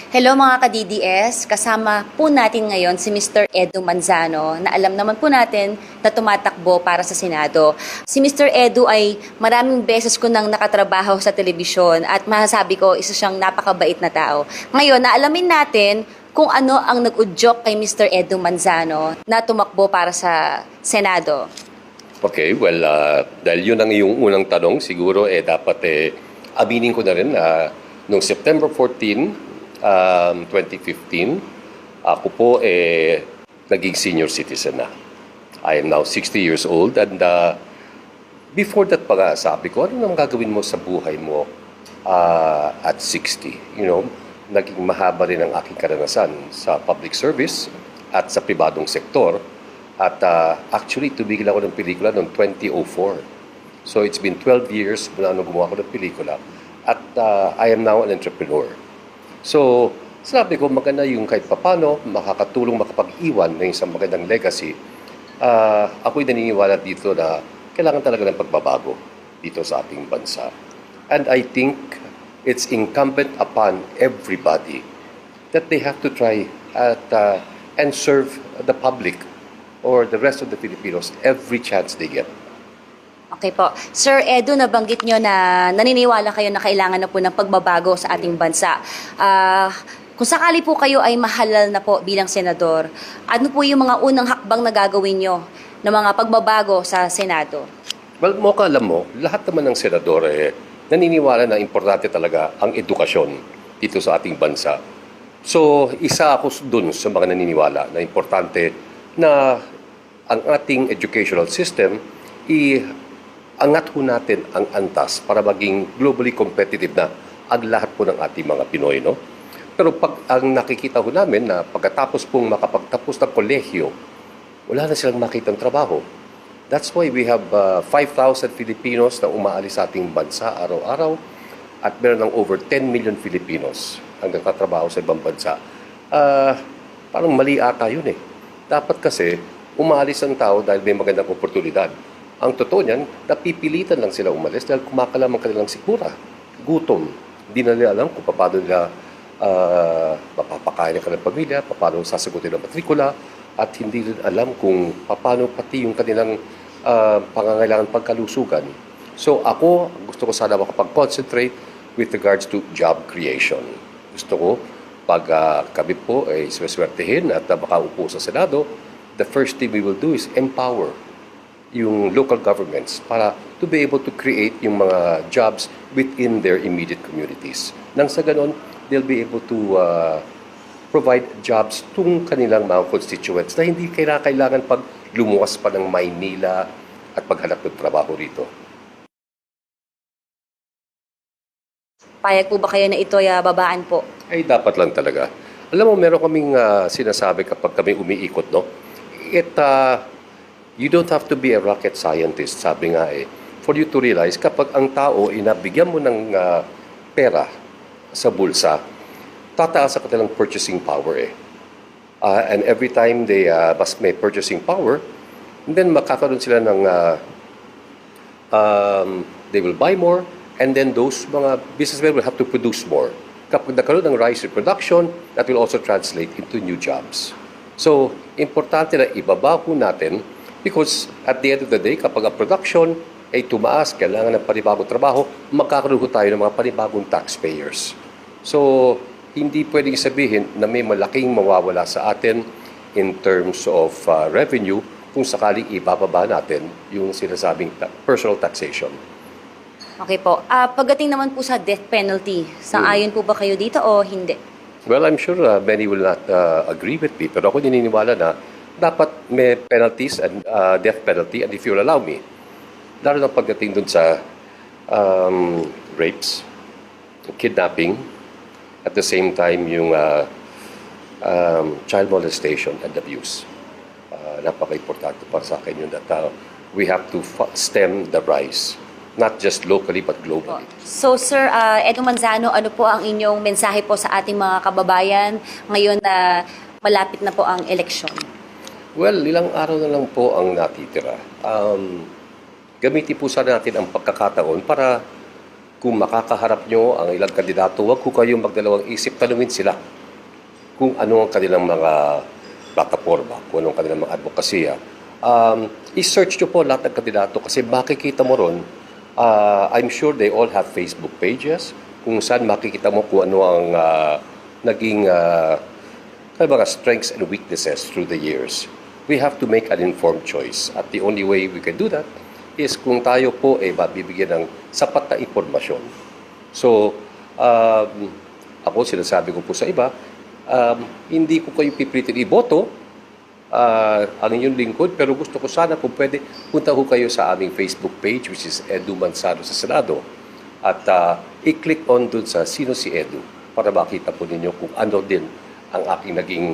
Hello mga ka-DDS, kasama po natin ngayon si Mr. Edu Manzano na alam naman po natin na tumatakbo para sa Senado. Si Mr. Edu ay maraming beses ko nang nakatrabaho sa telebisyon at masasabi ko isa siyang napakabait na tao. Ngayon, naalamin natin kung ano ang nag-udyok kay Mr. Edu Manzano na tumakbo para sa Senado. Okay, well, dahil yun ang iyong unang tanong, siguro dapat aminin ko na rin na noong September 14, 2015, ako po naging senior citizen na. I am now 60 years old and before that pa nga, sabi ko, ano nang gagawin mo sa buhay mo at 60? You know, naging mahaba rin ang aking karanasan sa public service at sa pribadong sektor. At actually, tumigil ako ng pelikula noong 2004. So it's been 12 years mula nung gumawa ako ng pelikula. At I am now an entrepreneur. So, sabi ko, maganda yung kahit papano, makakatulong makapag-iwan ng isang magandang legacy. Ako'y naniniwala dito na kailangan talaga ng pagbabago dito sa ating bansa. And I think it's incumbent upon everybody that they have to try and serve the public or the rest of the Filipinos every chance they get. Okay po. Sir Edu, nabanggit nyo na naniniwala kayo na kailangan na po ng pagbabago sa ating bansa. Kung sakali po kayo ay mahalal na po bilang senador, ano po yung mga unang hakbang na gagawin nyo ng mga pagbabago sa Senado? Well, Mocha, alam mo, lahat naman ng senador naniniwala na importante talaga ang edukasyon dito sa ating bansa. So, isa ako dun sa mga naniniwala na importante na ang ating educational system angat ho natin ang antas para maging globally competitive na ang lahat po ng ating mga Pinoy, no? Pero ang nakikita ho namin na pagkatapos pong makapagtapos ng kolehiyo, wala na silang makitang trabaho. That's why we have 5,000 Filipinos na umaalis sa ating bansa araw-araw at meron ng over 10 million Filipinos ang nagtatrabaho sa ibang bansa. Parang mali ata yun eh. Dapat kasi umaalis ang tao dahil may magandang oportunidad. Ang totoo niyan, napipilitan lang sila umalis dahil kumakalam ang kanilang sikmura. Gutom. Hindi na nila alam kung paano nila mapapakain ang kanilang pamilya, paano sasagutin ang matrikula, at hindi rin alam kung paano pati yung kanilang pangangailangan pagkalusugan. So ako, gusto ko sana makapag-concentrate with regards to job creation. Gusto ko, pag kami po ay sweswertehin at makaupo sa Senado, the first thing we will do is empower yung local governments para to be able to create yung mga jobs within their immediate communities. Nang sa ganon, they'll be able to provide jobs tung kanilang mga constituents na hindi kailangan pag lumuwas pa ng Maynila at paghanap ng trabaho rito. Payag po ba kayo na ito ay babaan po? Ay, dapat lang talaga. Alam mo, meron kaming sinasabi kapag kami umiikot, no? You don't have to be a rocket scientist, sabi nga for you to realize kapag ang tao inabigyan mo ng pera sa bulsa, tataas ang kanilang purchasing power and every time they mas may purchasing power, then makakaroon sila ng they will buy more and then those mga businessmen will have to produce more. Kapag nagkaroon ng rise in production, that will also translate into new jobs. So, importante na ibaba po natin because at the end of the day, kapag ang production ay tumaas, kailangan ng panibagong trabaho, magkakaroon tayo ng mga panibagong taxpayers. So, hindi pwedeng sabihin na may malaking mawawala sa atin in terms of revenue kung sakaling ibababa natin yung sinasabing personal taxation. Okay po. Pagdating naman po sa death penalty, sang-ayon po ba kayo dito o hindi? Well, I'm sure many will not agree with me, pero ako naniniwala na dapat may penalties and death penalty, and if you'll allow me, lalo na pagdating dun sa rapes, kidnapping, at the same time yung child molestation and abuse. Napaka-importante para sa akin yun that we have to stem the rise, not just locally but globally. So Sir Edu Manzano, ano po ang inyong mensahe po sa ating mga kababayan ngayon na malapit na po ang eleksyon? Well, ilang araw na lang po ang natitira. Gamitin po sana natin ang pagkakataon para kung makakaharap nyo ang ilang kandidato, huwag ko kayong magdalawang isip, tanungin sila kung ano ang kanilang mga plataforma, kung ano ang kanilang mga advokasya. I-search nyo po lahat ng kandidato kasi makikita mo ron, I'm sure they all have Facebook pages kung saan makikita mo kung ano ang naging mga strengths and weaknesses through the years. We have to make an informed choice. At the only way we can do that is kung tayo po ay mabibigyan ng sapat na impormasyon. So, ako sinasabi ko po sa iba, hindi ko kayo pipilitin iboto ang inyong lingkod, pero gusto ko sana kung pwede, punta ho kayo sa aming Facebook page, which is Edu Manzano sa Senado. At i-click on dun sa Sino si Edu para makita po ninyo kung ano din ang aking naging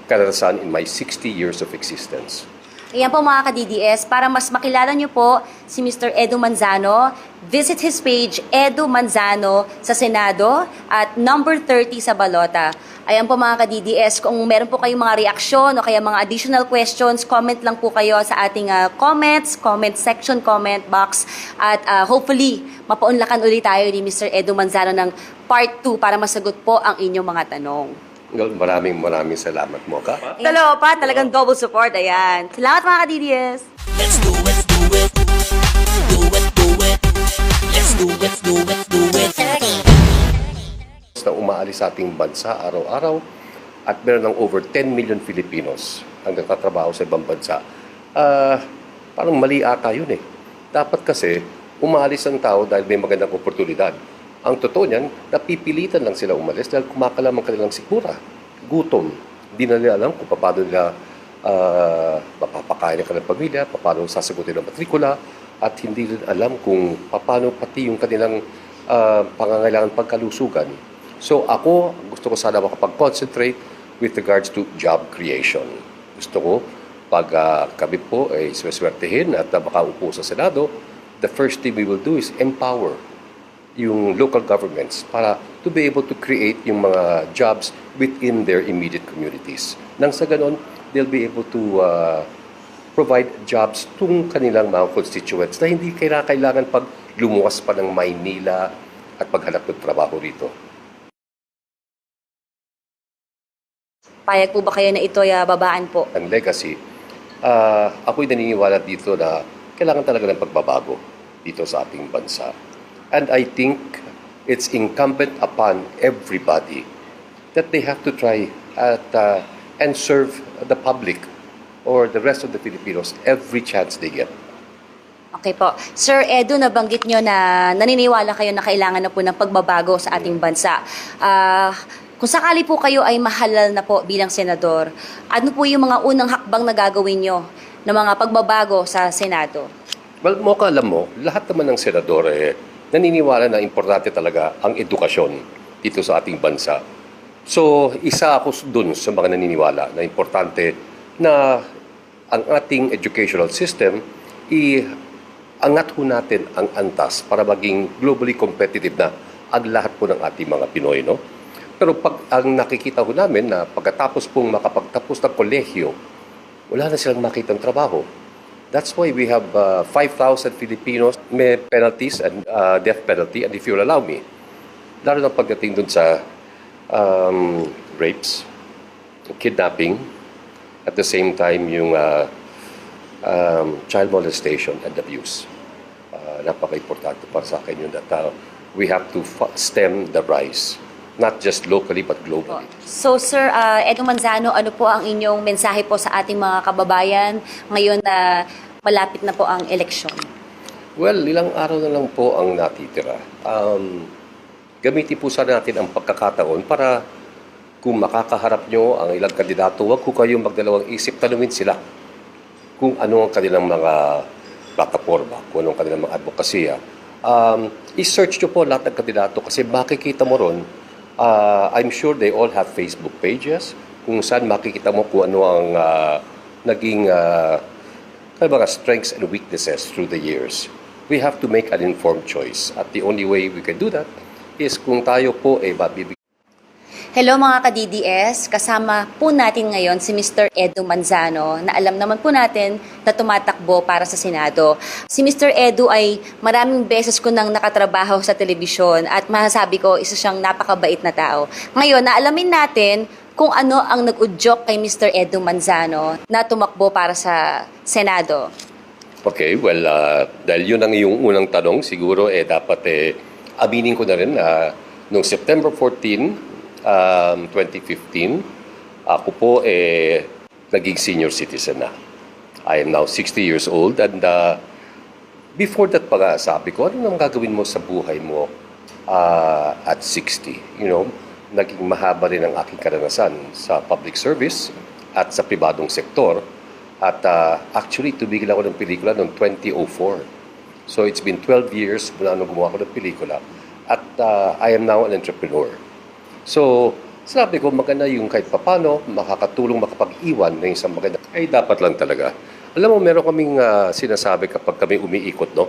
karanasan in my 60 years of existence. Ayan po mga ka-DDS, para mas makilala nyo po si Mr. Edu Manzano, visit his page, Edu Manzano sa Senado at number 30 sa Balota. Ayan po mga ka-DDS, kung meron po kayong mga reaksyon o kaya mga additional questions, comment lang po kayo sa ating comment section, comment box. At hopefully, mapaunlakan ulit tayo ni Mr. Edu Manzano ng part 2 para masagot po ang inyong mga tanong. Maraming salamat mo ka. Dalawa pa, talagang double support. Ayan. Salamat mga ka-DDS. Let's do it, do it. Do it, do it. Let's do it, do it, do it. 30. Na umaalis sa ating bansa araw-araw at meron ng over 10 million Filipinos ang nagtatrabaho sa ibang bansa. Parang mali ata yun eh. Dapat kasi umaalis ang tao dahil may magandang oportunidad. Ang totoo niyan, napipilitan lang sila umalis dahil kumakalam ang kanilang sikmura. Gutom. Hindi na nila alam kung paano nila mapapakain ang kanilang pamilya, paano sasagutin ang matrikula, at hindi rin alam kung paano pati yung kanilang pangangailangan pagkalusugan. So ako, gusto ko sana makapag-concentrate with regards to job creation. Gusto ko, pag kami po ay sweswertehin at makaupo sa Senado, the first thing we will do is empower yung local governments para to be able to create yung mga jobs within their immediate communities. Nang sa ganon, they'll be able to provide jobs tung kanilang mga constituents na hindi kailangan pag lumuwas pa ng Maynila at paghanap ng trabaho rito. Payag po ba kayo na ito ay babaan po? Ang legacy, ako'y naniniwala dito na kailangan talaga ng pagbabago dito sa ating bansa. And I think it's incumbent upon everybody that they have to try and serve the public or the rest of the Filipinos every chance they get. Okay po. Sir Edu, nabanggit nyo na naniniwala kayo na kailangan na po ng pagbabago sa ating bansa. Kung sakali po kayo ay mahalal na po bilang senador, ano po yung mga unang hakbang na gagawin nyo ng mga pagbabago sa Senado? Well, Mocha, alam mo, lahat naman ng senador naniniwala na importante talaga ang edukasyon dito sa ating bansa. So, isa ako dun sa mga naniniwala na importante na ang ating educational system angat ho natin ang antas para maging globally competitive na ang lahat po ng ating mga Pinoy, no? Pero pag ang nakikita ho namin na pagkatapos pong makapagtapos ng kolehiyo, wala na silang makitang trabaho. That's why we have 5,000 Filipinos may penalties and death penalty, and if you'll allow me, lalo na pagdating dun sa rapes, kidnapping, at the same time yung child molestation and abuse. Napaka-importante para sa akin yun that we have to stem the rise, not just locally but globally. So Sir Edu Manzano, ano po ang inyong mensahe po sa ating mga kababayan ngayon na malapit na po ang eleksyon? Well, ilang araw na lang po ang natitira. Gamitin po sana natin ang pagkakataon para kung makakaharap nyo ang ilang kandidato, huwag ko kayong magdalawang isip, tanungin sila kung ano ang kanilang mga plataforma, kung ano ang kanilang mga advokasya. I-search nyo po lahat ng kandidato kasi makikita mo ron, I'm sure they all have Facebook pages kung saan makikita mo kung ano ang naging mga strengths and weaknesses through the years. We have to make an informed choice. At the only way we can do that is kung tayo po ay mabibigyan. Hello mga ka-DDS, kasama po natin ngayon si Mr. Edu Manzano na alam naman po natin na tumatakbo para sa Senado. Si Mr. Edu ay maraming beses ko nang nakatrabaho sa telebisyon at masasabi ko isa siyang napakabait na tao. Ngayon, naalamin natin kung ano ang nag-udyok kay Mr. Edu Manzano na tumakbo para sa Senado. Okay, well, dahil yun ang iyong unang tanong, siguro dapat aminin ko na rin na noong September 14, 2015, ako po naging senior citizen na. I am now 60 years old and before that sabi ko, ano nang gagawin mo sa buhay mo at 60? You know, naging mahaba rin ang aking karanasan sa public service at sa pribadong sektor. At actually, tumigil ako ng pelikula noong 2004. So it's been 12 years mula nung gumawa ko ng pelikula. At I am now an entrepreneur. So, sabi ko, maganda yung kahit papano, makakatulong makapag-iwan ng isang maganda. Ay, dapat lang talaga. Alam mo, meron kaming sinasabi kapag kami umiikot, no?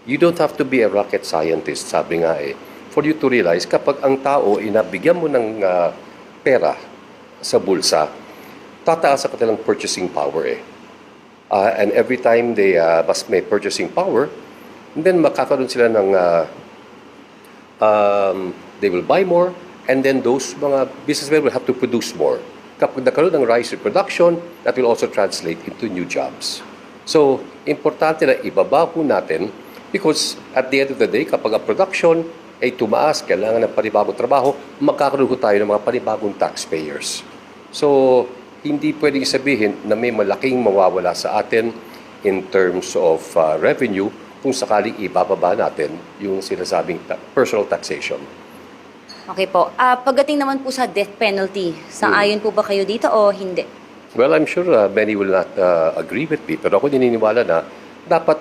You don't have to be a rocket scientist, sabi nga for you to realize, kapag ang tao, inabigyan mo ng pera sa bulsa, tataas ang kanilang purchasing power and every time they mas may purchasing power, and then makakaroon sila ng they will buy more, and then those mga businessmen will have to produce more. Kapag nagkaroon ng rise in production, that will also translate into new jobs. So, importante na ibaba po natin because at the end of the day, kapag ang production ay tumaas, kailangan ng panibagong trabaho, magkakaroon tayo ng mga panibagong taxpayers. So, hindi pwedeng sabihin na may malaking mawawala sa atin in terms of revenue kung sakaling ibababa natin yung sinasabing personal taxation. Okay po. Pagdating naman po sa death penalty, sang-ayon po ba kayo dito o hindi? Well, I'm sure many will not agree with me, pero ako naniniwala na dapat